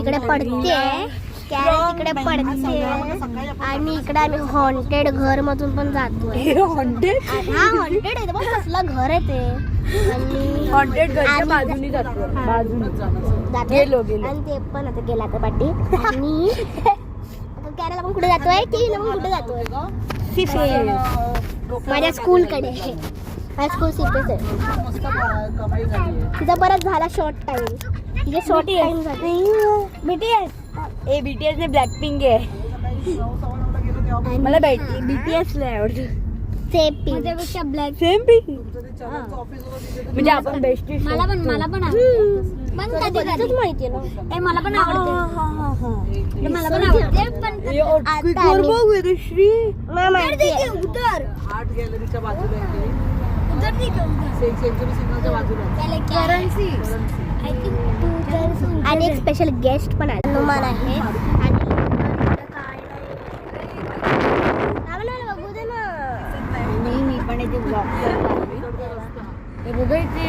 इकडे पडते, कॅरेट इकडे पडते आणि इकडे आम्ही हॉन्टेड घर मधून पण जातोय. हॉन्टेड? हा हॉन्टेड आहे बघ, कसलं घर आहे ते. आणि हॉन्टेड घरच्या बाजूनी जातो, गेलो आणि ते पण आता गेला तर पाठी. आणि कॅरेला पण कुठे जातोय, की पण कुठे जातोय माझ्या स्कूलकडे. माझ्या स्कूल सिपेस आहे. तिचा परत झाला शॉर्ट टाइम. तिथे शॉर्ट टाइम झाला. बीटीएस बीटीएस ने ब्लॅक पिंक आहे. मला बीटीएस लय आवडतं. सेम ब्लॅक सेम पिंक म्हणजे आपण बेस्ट. मला पण कधीच माहिती ना. मला पण आवडते. मला पण आवडते. पण उधर आर्ट गॅलरीच्या बाजूला सेंचुरी सिग्नलच्या बाजूला आणि एक स्पेशल गेस्ट पण आहे, हनुमान आहे. मी पण इथे ब्लॉग हे बघा इथे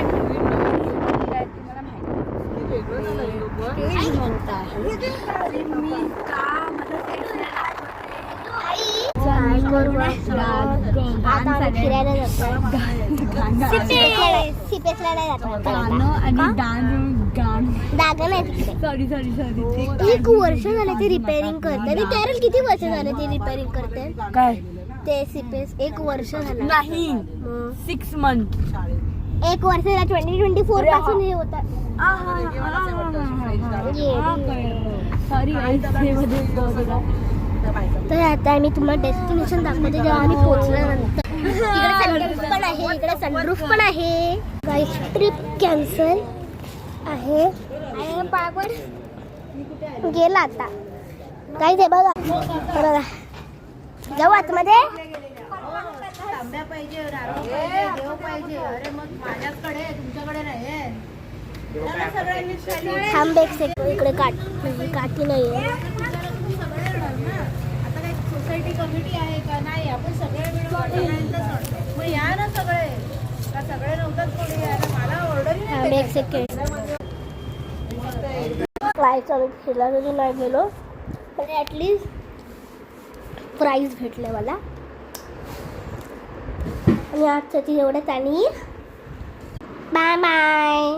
फिरायला जातो. सिपेसला नाही जातो. सॉरी 1 वर्ष झालं ते रिपेअरिंग करते. कॅरल किती वर्ष झाले ते रिपेअरिंग करते? काय ते सिपेस 1 वर्ष झालं नाही, 6 months. 1 वर्ष झालं. 2024 पासून हे होतं. तर आता आम्ही तुम्हाला डेस्टिनेशन दाखवते जेव्हा आम्ही पोहोचल्यानंतर. इकडे पण आहे, इकडे सनरूफ पण आहे. गाईस ट्रिप कॅन्सल आहे आणि पायवर गेला आता. काय ते बघा जाऊ आतमध्ये. थांब एक सेकंड, इकडे काठी नाही आहे. सोसायटी कमिटी आहे का नाही, आपण सगळे मिळून या ना. सगळे नव्हतात कोणी यायला. मला ऑर्डर थांब एक सेकंड. प्राईस आम्ही फिरला तरी नाही गेलो, पण ॲटलिस्ट प्राईज भेटले मला. आणि आजसाठी एवढंच आणि बाय बाय.